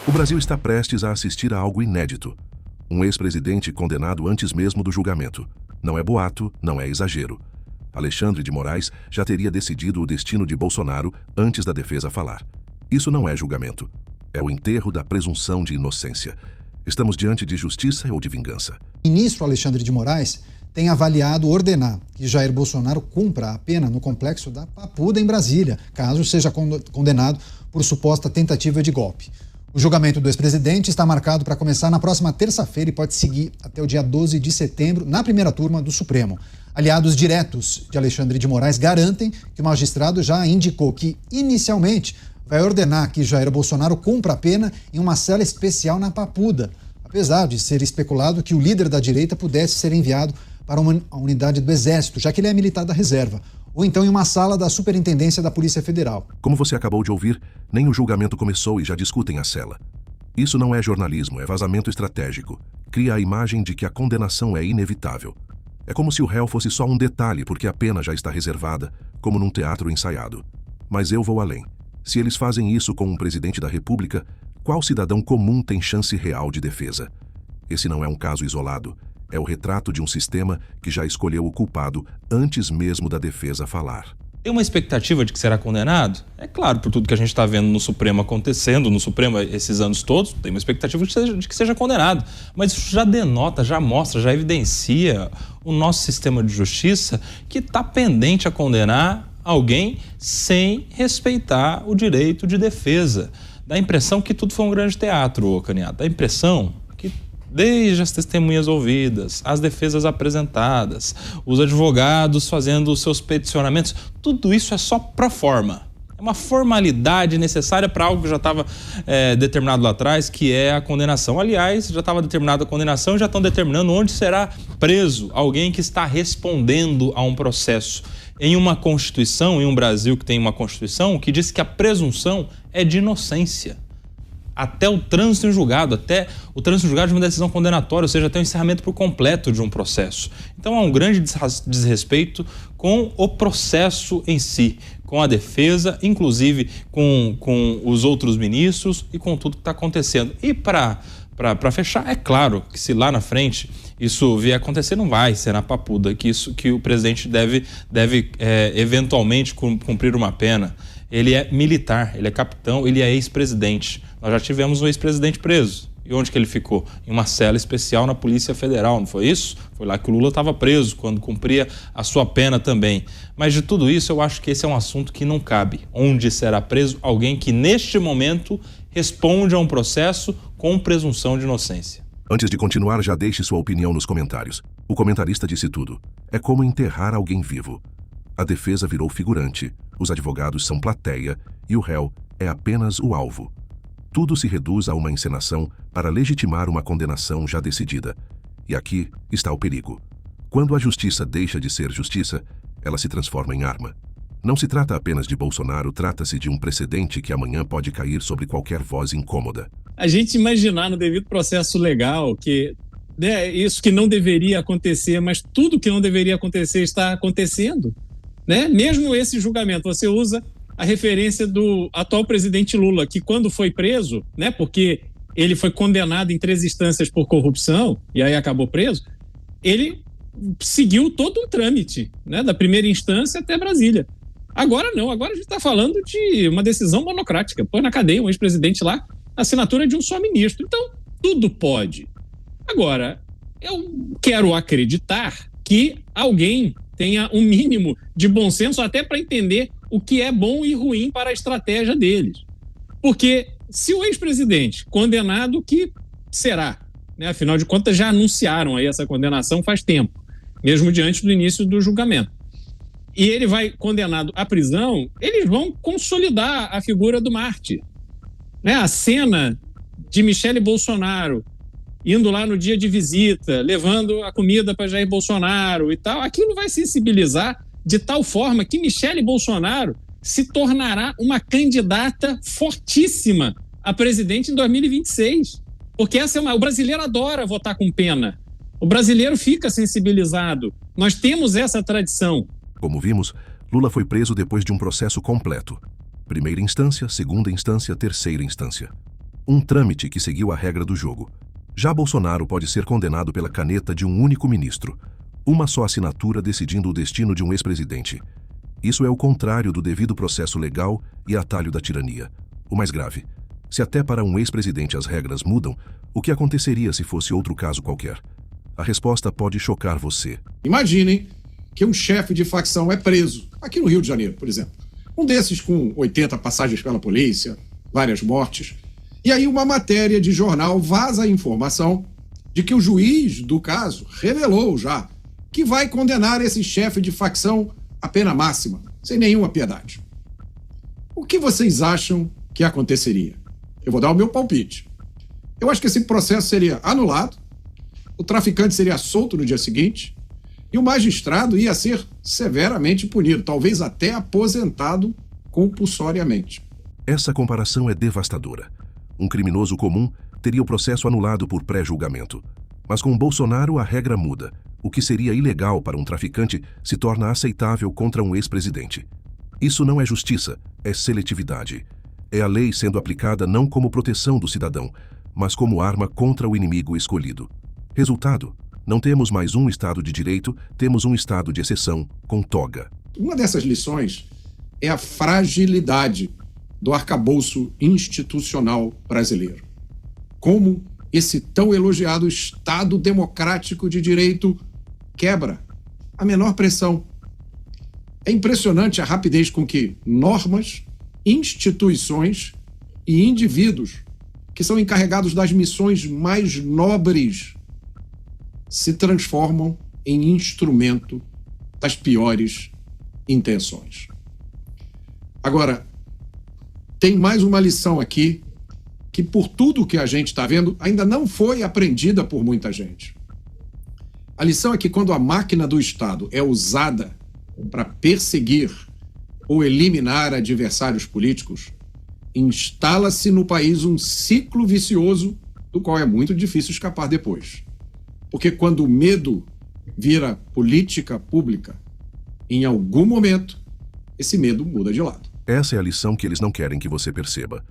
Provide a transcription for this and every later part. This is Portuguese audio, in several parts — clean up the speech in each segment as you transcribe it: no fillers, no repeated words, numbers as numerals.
O Brasil está prestes a assistir a algo inédito. Um ex-presidente condenado antes mesmo do julgamento. Não é boato, não é exagero. Alexandre de Moraes já teria decidido o destino de Bolsonaro antes da defesa falar. Isso não é julgamento. É o enterro da presunção de inocência. Estamos diante de justiça ou de vingança? O ministro Alexandre de Moraes tem avaliado ordenar que Jair Bolsonaro cumpra a pena no complexo da Papuda, em Brasília, caso seja condenado por suposta tentativa de golpe. O julgamento do ex-presidente está marcado para começar na próxima terça-feira e pode seguir até o dia 12 de setembro, na primeira turma do Supremo. Aliados diretos de Alexandre de Moraes garantem que o magistrado já indicou que, inicialmente, vai ordenar que Jair Bolsonaro cumpra a pena em uma cela especial na Papuda, apesar de ser especulado que o líder da direita pudesse ser enviado para uma unidade do Exército, já que ele é militar da reserva, ou então em uma sala da Superintendência da Polícia Federal. Como você acabou de ouvir, nem o julgamento começou e já discutem a cela. Isso não é jornalismo, é vazamento estratégico. Cria a imagem de que a condenação é inevitável. É como se o réu fosse só um detalhe, porque a pena já está reservada, como num teatro ensaiado. Mas eu vou além. Se eles fazem isso com um presidente da República, qual cidadão comum tem chance real de defesa? Esse não é um caso isolado. É o retrato de um sistema que já escolheu o culpado antes mesmo da defesa falar. Tem uma expectativa de que será condenado? É claro, por tudo que a gente está vendo no Supremo acontecendo, no Supremo esses anos todos, tem uma expectativa de que seja condenado. Mas isso já denota, já mostra, já evidencia o nosso sistema de justiça que está pendente a condenar alguém sem respeitar o direito de defesa. Dá a impressão que tudo foi um grande teatro, Caniato. Dá a impressão que desde as testemunhas ouvidas, as defesas apresentadas, os advogados fazendo os seus peticionamentos, tudo isso é só pro forma. É uma formalidade necessária para algo que já estava determinado lá atrás, que é a condenação. Aliás, já estava determinada a condenação e já estão determinando onde será preso alguém que está respondendo a um processo. Em uma Constituição, em um Brasil que tem uma Constituição, que diz que a presunção é de inocência. Até o trânsito em julgado, até o trânsito em julgado de uma decisão condenatória, ou seja, até o encerramento por completo de um processo. Então há um grande desrespeito com o processo em si, com a defesa, inclusive com os outros ministros e com tudo que está acontecendo. E para fechar, é claro que se lá na frente isso vier acontecer, não vai ser na Papuda, que o presidente deve eventualmente cumprir uma pena. Ele é militar, ele é capitão, ele é ex-presidente. Nós já tivemos um ex-presidente preso. E onde que ele ficou? Em uma cela especial na Polícia Federal, não foi isso? Foi lá que o Lula estava preso, quando cumpria a sua pena também. Mas de tudo isso, eu acho que esse é um assunto que não cabe. Onde será preso alguém que, neste momento, responde a um processo com presunção de inocência. Antes de continuar, já deixe sua opinião nos comentários. O comentarista disse tudo. É como enterrar alguém vivo. A defesa virou figurante, os advogados são plateia e o réu é apenas o alvo. Tudo se reduz a uma encenação para legitimar uma condenação já decidida. E aqui está o perigo. Quando a justiça deixa de ser justiça, ela se transforma em arma. Não se trata apenas de Bolsonaro, trata-se de um precedente que amanhã pode cair sobre qualquer voz incômoda. A gente imaginar no devido processo legal que isso que não deveria acontecer, mas tudo que não deveria acontecer está acontecendo. Né? Mesmo esse julgamento, você usa a referência do atual presidente Lula, que quando foi preso, né, porque ele foi condenado em 3 instâncias por corrupção, e aí acabou preso, ele seguiu todo um trâmite, né, da primeira instância até Brasília. Agora não, agora a gente está falando de uma decisão monocrática. Põe na cadeia um ex-presidente lá, assinatura de um só ministro. Então, tudo pode. Agora, eu quero acreditar que alguém tenha um mínimo de bom senso até para entender o que é bom e ruim para a estratégia deles. Porque se o ex-presidente condenado, que será, né? Afinal de contas já anunciaram aí essa condenação faz tempo, mesmo diante do início do julgamento. E ele vai condenado à prisão, eles vão consolidar a figura do mártir. Né? A cena de Michele Bolsonaro indo lá no dia de visita, levando a comida para Jair Bolsonaro e tal, aquilo vai sensibilizar de tal forma que Michele Bolsonaro se tornará uma candidata fortíssima a presidente em 2026. Porque o brasileiro adora votar com pena. O brasileiro fica sensibilizado. Nós temos essa tradição. Como vimos, Lula foi preso depois de um processo completo. Primeira instância, segunda instância, terceira instância. Um trâmite que seguiu a regra do jogo. Já Bolsonaro pode ser condenado pela caneta de um único ministro. Uma só assinatura decidindo o destino de um ex-presidente. Isso é o contrário do devido processo legal e atalho da tirania. O mais grave, se até para um ex-presidente as regras mudam, o que aconteceria se fosse outro caso qualquer? A resposta pode chocar você. Imaginem que um chefe de facção é preso, aqui no Rio de Janeiro, por exemplo. Um desses com 80 passagens pela polícia, várias mortes. E aí uma matéria de jornal vaza a informação de que o juiz do caso revelou já que vai condenar esse chefe de facção à pena máxima, sem nenhuma piedade. O que vocês acham que aconteceria? Eu vou dar o meu palpite. Eu acho que esse processo seria anulado, o traficante seria solto no dia seguinte e o magistrado ia ser severamente punido, talvez até aposentado compulsoriamente. Essa comparação é devastadora. Um criminoso comum teria o processo anulado por pré-julgamento. Mas com Bolsonaro a regra muda. O que seria ilegal para um traficante se torna aceitável contra um ex-presidente. Isso não é justiça, é seletividade. É a lei sendo aplicada não como proteção do cidadão, mas como arma contra o inimigo escolhido. Resultado: não temos mais um Estado de Direito, temos um Estado de exceção, com toga. Uma dessas lições é a fragilidade do arcabouço institucional brasileiro. Como esse tão elogiado Estado democrático de direito quebra a menor pressão. É impressionante a rapidez com que normas, instituições e indivíduos que são encarregados das missões mais nobres se transformam em instrumento das piores intenções. Agora, tem mais uma lição aqui que, por tudo que a gente está vendo, ainda não foi aprendida por muita gente. A lição é que quando a máquina do Estado é usada para perseguir ou eliminar adversários políticos, instala-se no país um ciclo vicioso do qual é muito difícil escapar depois. Porque quando o medo vira política pública, em algum momento, esse medo muda de lado. Essa é a lição que eles não querem que você perceba.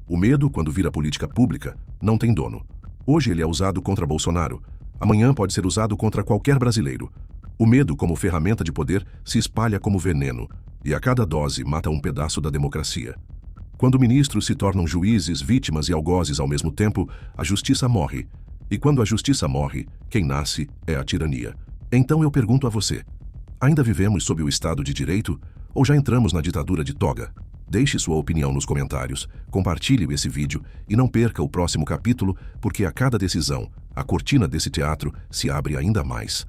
O medo, quando vira política pública, não tem dono. Hoje ele é usado contra Bolsonaro. Amanhã pode ser usado contra qualquer brasileiro. O medo, como ferramenta de poder, se espalha como veneno, e a cada dose mata um pedaço da democracia. Quando ministros se tornam juízes, vítimas e algozes ao mesmo tempo, a justiça morre. E quando a justiça morre, quem nasce é a tirania. Então eu pergunto a você, ainda vivemos sob o Estado de Direito ou já entramos na ditadura de toga? Deixe sua opinião nos comentários, compartilhe esse vídeo e não perca o próximo capítulo, porque a cada decisão, a cortina desse teatro se abre ainda mais.